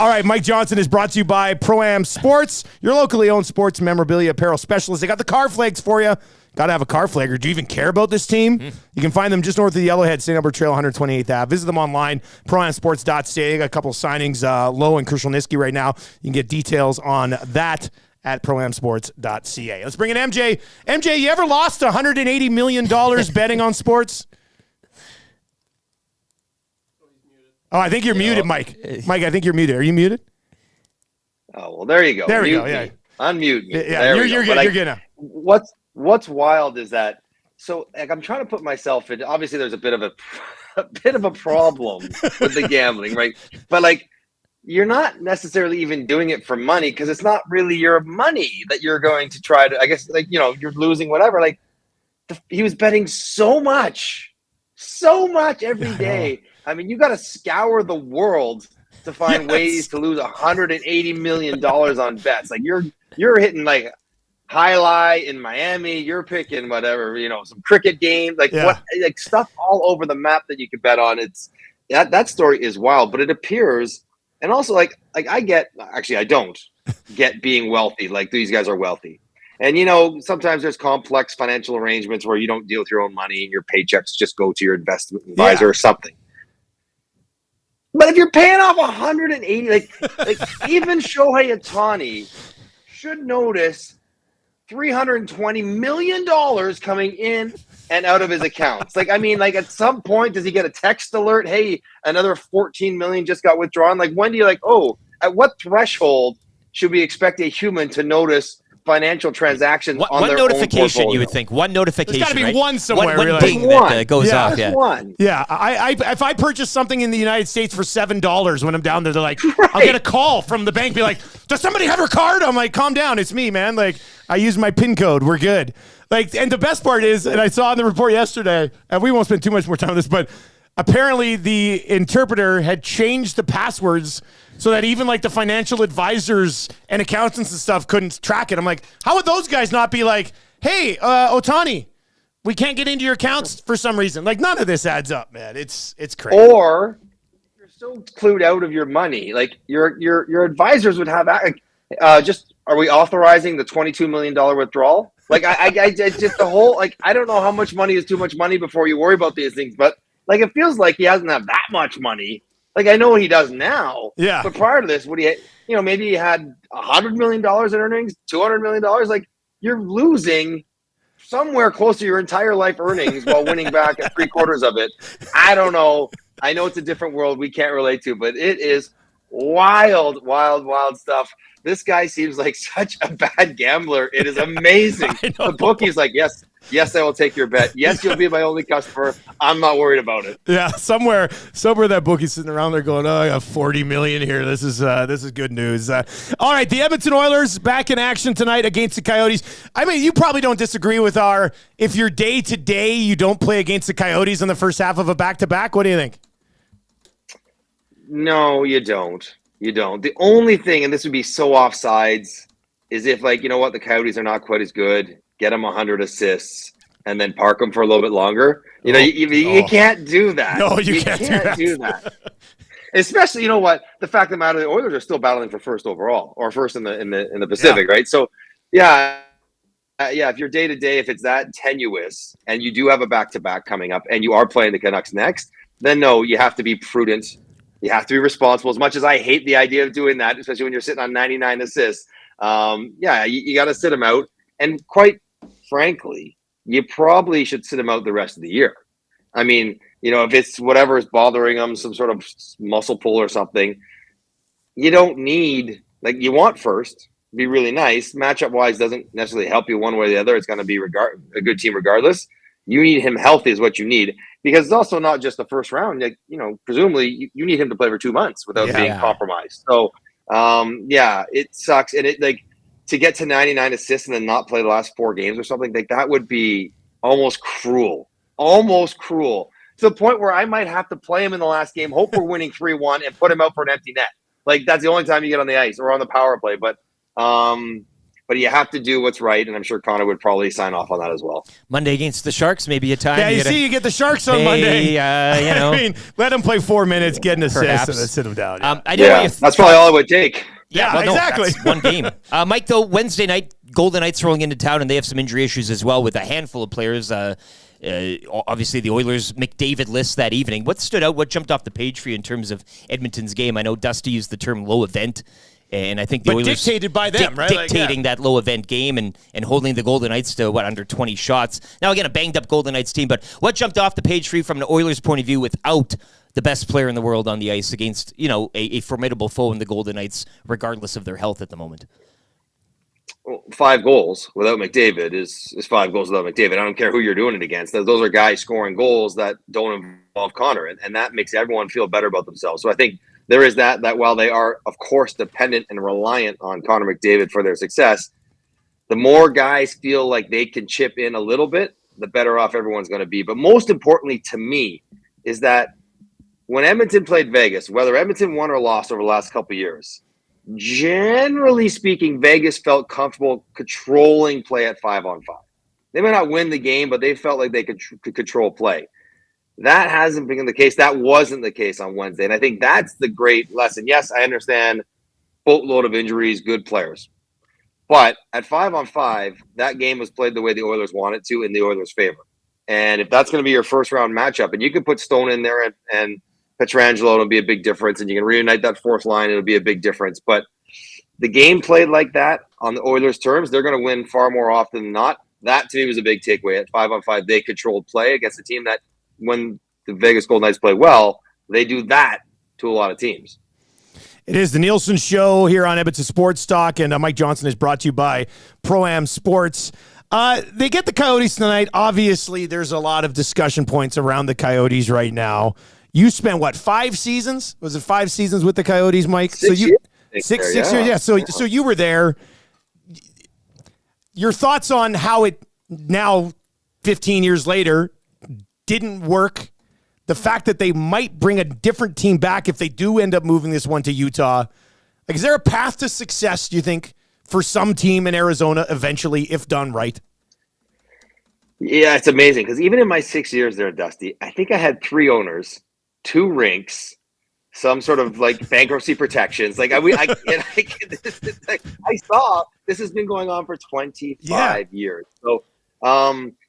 All right, Mike Johnson is brought to you by Pro-Am Sports, your locally owned sports memorabilia apparel specialist. They got the car flags for you. Got to have a car flagger. Do you even care about this team? You can find them just north of the Yellowhead, St. Albert Trail, 128th Ave. Visit them online, proamsports.ca. They got a couple of signings, Lowe and Krushelnyski right now. You can get details on that at proamsports.ca. Let's bring in MJ. MJ, you ever lost $180 million betting on sports? Oh, I think you're muted, Mike. Mike, I think you're muted. Are you muted? Oh, well, there you go. There we go, yeah. Unmute me. Yeah, you're good. You're good now. What's wild is that, so like I'm trying to put myself in, obviously there's a bit of a problem with the gambling, right? But like, you're not necessarily even doing it for money because it's not really your money that you're going to try to, I guess, like, you know, you're losing whatever. Like, he was betting so much every day. I mean, you got to scour the world to find ways to lose $180 million on bets. Like you're hitting like highlight in Miami. You're picking whatever, you know, some cricket game, like like stuff all over the map that you could bet on. It's that story is wild, but it appears, and also like I don't get being wealthy. Like these guys are wealthy. And, you know, sometimes there's complex financial arrangements where you don't deal with your own money and your paychecks just go to your investment advisor or something. But if you're paying off 180, like even Shohei Ohtani should notice $320 million coming in and out of his accounts. Like, I mean, like at some point, does he get a text alert? Hey, another 14 million just got withdrawn. Like, when do you like, oh, at what threshold should we expect a human to notice financial transactions on their own portfolio? You would think one notification. There's got to be one somewhere. One ding that goes off. Yeah, one. Yeah. If I purchase something in the United States for $7 when I'm down there, they're like, I'll get a call from the bank, be like, does somebody have her card? I'm like, calm down, it's me, man. Like, I use my PIN code. We're good. Like, and the best part is, and I saw in the report yesterday, and we won't spend too much more time on this, but apparently the interpreter had changed the passwords so that even like the financial advisors and accountants and stuff couldn't track it. I'm like, how would those guys not be like, hey, Ohtani, we can't get into your accounts for some reason? Like, none of this adds up, man. It's crazy. Or you're so clued out of your money. Like your advisors would have just, are we authorizing the $22 million withdrawal? Like I just the whole, like, I don't know how much money is too much money before you worry about these things, but like it feels like he doesn't have that much money. Like, I know he does now. Yeah. But prior to this, maybe he had $100 million in earnings, $200 million. Like, you're losing somewhere close to your entire life earnings while winning back at 3/4 of it. I don't know. I know it's a different world we can't relate to, but it is wild, wild, wild stuff. This guy seems like such a bad gambler. It is amazing. The bookie's like, yes, I will take your bet. Yes, you'll be my only customer. I'm not worried about it. Yeah, somewhere that bookie's sitting around there going, oh, I got 40 million here. This is good news. All right, the Edmonton Oilers back in action tonight against the Coyotes. I mean, you probably don't disagree with if you're day to day, you don't play against the Coyotes in the first half of a back-to-back. What do you think? No, you don't. You don't. The only thing, and this would be so offsides, is if, like, you know what, the Coyotes are not quite as good, get them 100 assists, and then park them for a little bit longer. You know, you can't do that. No, you can't do that. Especially, you know what, the fact of the matter, the Oilers are still battling for first overall, or first in the Pacific, right? So, if you're day to day, if it's that tenuous, and you do have a back-to-back coming up, and you are playing the Canucks next, then no, you have to be prudent. You have to be responsible. As much as I hate the idea of doing that, especially when you're sitting on 99 assists, you got to sit them out. And quite frankly, you probably should sit them out the rest of the year. I mean, you know, if it's whatever is bothering them, some sort of muscle pull or something, you don't need, like, you want first, be really nice. Matchup-wise doesn't necessarily help you one way or the other. It's going to be a good team regardless. You need him healthy is what you need. Because it's also not just the first round. Like, you know, presumably you need him to play for 2 months without being compromised. So, it sucks. And it, like, to get to 99 assists and then not play the last 4 games or something, like, that would be almost cruel. Almost cruel. To the point where I might have to play him in the last game, hope we're winning 3-1, and put him out for an empty net. Like, that's the only time you get on the ice or on the power play. But, but you have to do what's right, and I'm sure Connor would probably sign off on that as well. Monday against the Sharks, maybe a time. Yeah, you get the Sharks on Monday. I mean, let them play 4 minutes, get an assist, and then sit them down. That's probably all it would take. Yeah, exactly. That's one game. Mike, though, Wednesday night, Golden Knights rolling into town, and they have some injury issues as well with a handful of players. Obviously, the Oilers' McDavid list that evening. What stood out? What jumped off the page for you in terms of Edmonton's game? I know Dusty used the term low event, and I think the Oilers dictated by them, right? Dictating that low event game and holding the Golden Knights to under 20 shots. Now again, a banged up Golden Knights team, but what jumped off the page for you from an Oilers' point of view without the best player in the world on the ice against a formidable foe in the Golden Knights, regardless of their health at the moment? Well, 5 goals without McDavid is 5 goals without McDavid. I don't care who you're doing it against. Those are guys scoring goals that don't involve Connor, and that makes everyone feel better about themselves. So I think there is that while they are, of course, dependent and reliant on Connor McDavid for their success, the more guys feel like they can chip in a little bit, the better off everyone's going to be. But most importantly to me is that when Edmonton played Vegas, whether Edmonton won or lost over the last couple of years, generally speaking, Vegas felt comfortable controlling play at 5-on-5. They may not win the game, but they felt like they could control play. That hasn't been the case. That wasn't the case on Wednesday. And I think that's the great lesson. Yes, I understand boatload of injuries, good players. But at 5-on-5, that game was played the way the Oilers wanted to in the Oilers' favor. And if that's going to be your first round matchup, and you can put Stone in there and Pietrangelo, it'll be a big difference. And you can reunite that fourth line, it'll be a big difference. But the game played like that on the Oilers' terms, they're going to win far more often than not. That, to me, was a big takeaway. At 5-on-5, they controlled play against a team that, when the Vegas Golden Knights play well, they do that to a lot of teams. It is the Nielsen Show here on Edmonton Sports Talk, and Mike Johnson is brought to you by Pro-Am Sports. They get the Coyotes tonight. Obviously, there's a lot of discussion points around the Coyotes right now. You spent, 5 seasons? Was it 5 seasons with the Coyotes, Mike? 6 years. 6 years, yeah. So you were there. Your thoughts on how it now, 15 years later, didn't work? The fact that they might bring a different team back if they do end up moving this one to Utah. Like, is there a path to success, do you think, for some team in Arizona eventually, if done right? Yeah, it's amazing because even in my 6 years there, Dusty, I think I had 3 owners, 2 rinks, some sort of bankruptcy protections. I saw this has been going on for 25 years. So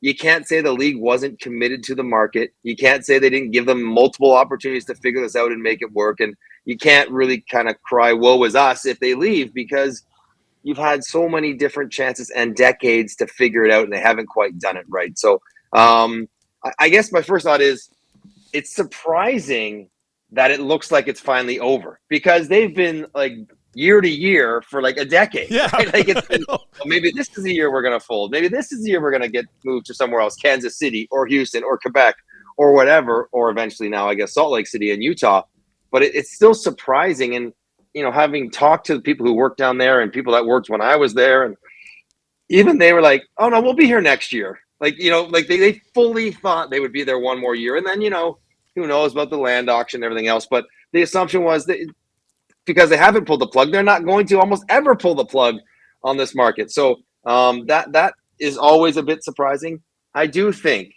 you can't say the league wasn't committed to the market. You can't say they didn't give them multiple opportunities to figure this out and make it work. And you can't really kind of cry, woe is us if they leave, because you've had so many different chances and decades to figure it out, and they haven't quite done it right. So I guess my first thought is it's surprising that it looks like it's finally over, because they've been year to year for a decade. Yeah, right? It's been, maybe this is the year we're going to fold. Maybe this is the year we're going to get moved to somewhere else, Kansas City or Houston or Quebec or whatever, or eventually now I guess Salt Lake City and Utah. But it's still surprising. And, having talked to the people who work down there and people that worked when I was there, and even they were like, oh no, we'll be here next year. They fully thought they would be there one more year. And then, who knows about the land auction and everything else. But the assumption was that because they haven't pulled the plug, they're not going to almost ever pull the plug on this market. So that is always a bit surprising. I do think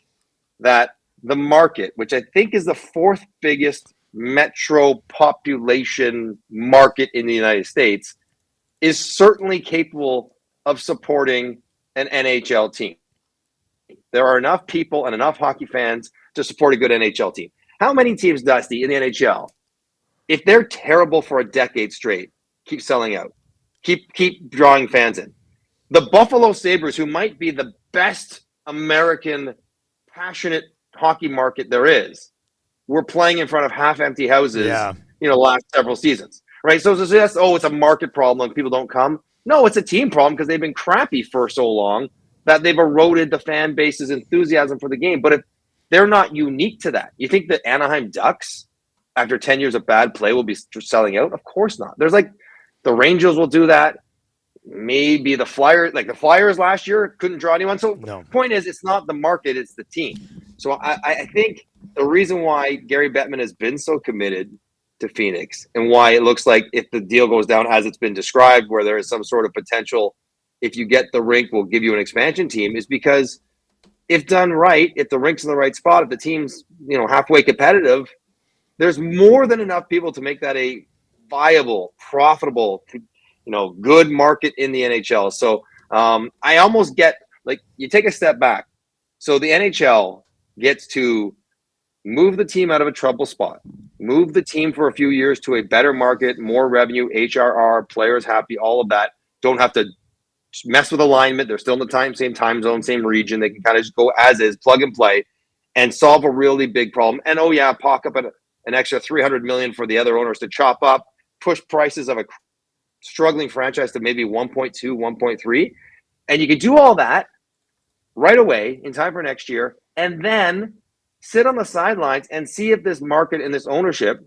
that the market, which I think is the 4th biggest metro population market in the United States, is certainly capable of supporting an NHL team. There are enough people and enough hockey fans to support a good NHL team. How many teams, Dusty, in the NHL, if they're terrible for a decade straight, keep selling out, keep drawing fans in? The Buffalo Sabres, who might be the best American passionate hockey market there is, were playing in front of half-empty houses, last several seasons, right? So it's a market problem and people don't come. No, it's a team problem because they've been crappy for so long that they've eroded the fan base's enthusiasm for the game. But if they're not unique to that, you think the Anaheim Ducks, after 10 years of bad play, will be selling out? Of course not. There's the Rangers will do that. Maybe the Flyers, the Flyers last year couldn't draw anyone. So the point is, it's not the market, it's the team. So I think the reason why Gary Bettman has been so committed to Phoenix, and why it looks like if the deal goes down as it's been described, where there is some sort of potential if you get the rink, we'll give you an expansion team, is because if done right, if the rink's in the right spot, if the team's, halfway competitive, there's more than enough people to make that a viable, profitable, good market in the NHL. So I almost get, like, you take a step back. So the NHL gets to move the team out of a trouble spot, move the team for a few years to a better market, more revenue, HRR, players happy, all of that. Don't have to mess with alignment. They're still in the same time zone, same region. They can kind of just go as is, plug and play, and solve a really big problem. And pock up an extra $300 million for the other owners to chop up, push prices of a struggling franchise to maybe 1.2, 1.3. And you can do all that right away in time for next year, and then sit on the sidelines and see if this market and this ownership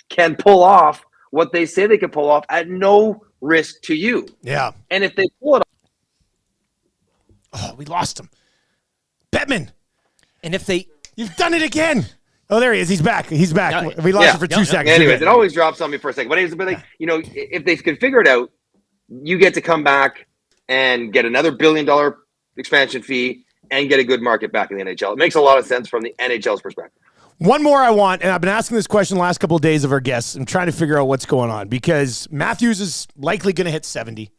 can pull off what they say they can pull off at no risk to you. Yeah. And if they pull it off. Oh, we lost him. Bettman. And if they... You've done it again. Oh, there he is. He's back. He's back. No, we lost him for 2 seconds. Anyways, it always drops on me for a second. But if they can figure it out, you get to come back and get another $1 billion expansion fee and get a good market back in the NHL. It makes a lot of sense from the NHL's perspective. One more I want, and I've been asking this question the last couple of days of our guests. I'm trying to figure out what's going on because Matthews is likely going to hit 70.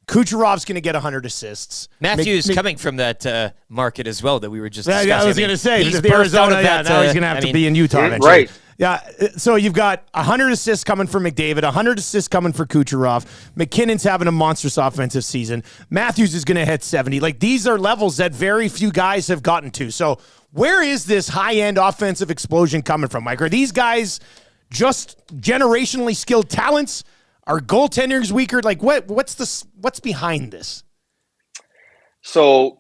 Kucherov's going to get 100 assists. Matthews coming from that market as well that we were just discussing. Yeah, I was going to say, he's Arizona, that, now he's going to have to be in Utah eventually. Right. Yeah, so you've got 100 assists coming for McDavid, 100 assists coming for Kucherov. McKinnon's having a monstrous offensive season. Matthews is going to hit 70. Like, these are levels that very few guys have gotten to. So where is this high-end offensive explosion coming from, Mike? Are these guys just generationally skilled talents? Are goaltenders weaker? Like, what's behind this? So,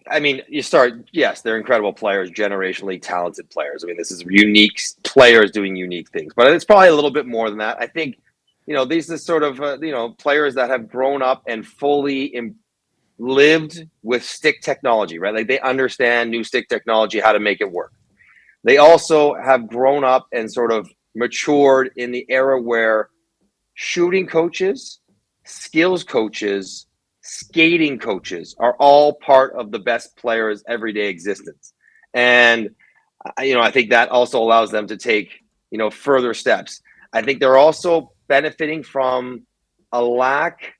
yes, they're incredible players, generationally talented players. This is unique players doing unique things, but it's probably a little bit more than that. I think, these are sort of, players that have grown up and fully lived with stick technology, right? Like, they understand new stick technology, how to make it work. They also have grown up and sort of matured in the era where shooting coaches, skills coaches, skating coaches are all part of the best players' everyday existence. And, I think that also allows them to take, further steps. I think they're also benefiting from a lack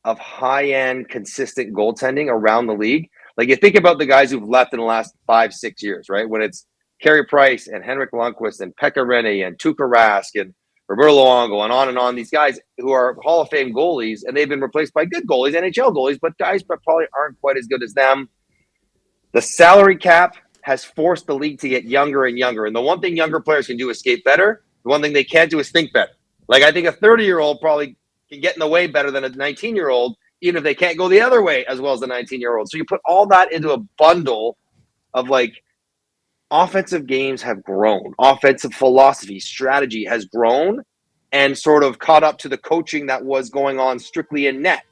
of high-end, consistent goaltending around the league. Like, you think about the guys who've left in the last 5-6 years, right? When it's Carey Price and Henrik Lundqvist and Pekka Rinne and Tuukka Rask and Roberto Luongo and on, these guys who are Hall of Fame goalies, and they've been replaced by good goalies, NHL goalies, but guys that probably aren't quite as good as them. The salary cap has forced the league to get younger and younger. And the one thing younger players can do is skate better. The one thing they can't do is think better. Like, I think a 30-year-old probably can get in the way better than a 19-year-old, even if they can't go the other way as well as the 19-year-old. So you put all that into a bundle of, like, offensive games have grown. Offensive philosophy, strategy has grown and sort of caught up to the coaching that was going on strictly in net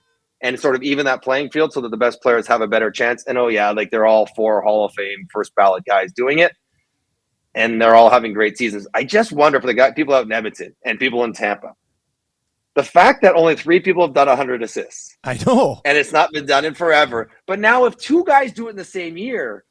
and sort of even that playing field so that the best players have a better chance. And, they're all 4 Hall of Fame first ballot guys doing it. And they're all having great seasons. I just wonder for the people out in Edmonton and people in Tampa, the fact that only 3 people have done 100 assists. I know. And it's not been done in forever. But now if 2 guys do it in the same year,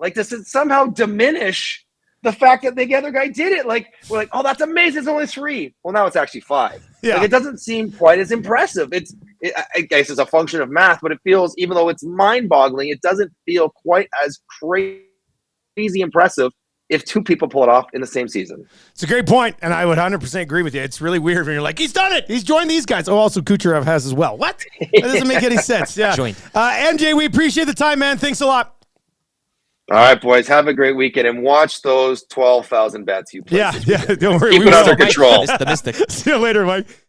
like, does it somehow diminish the fact that the other guy did it? Like, we're like, oh, that's amazing. It's only 3. Well, now it's actually 5. Yeah. Like, it doesn't seem quite as impressive. I guess it's a function of math, but it feels, even though it's mind-boggling, it doesn't feel quite as crazy impressive if 2 people pull it off in the same season. It's a great point, and I would 100% agree with you. It's really weird when you're like, he's done it. He's joined these guys. Oh, also Kucherov has as well. What? That doesn't make any sense. Yeah. Joined. MJ, we appreciate the time, man. Thanks a lot. All right, boys. Have a great weekend and watch those 12,000 bets you placed. Yeah. Don't worry. Keep it under control. The Mystic. See you later, Mike.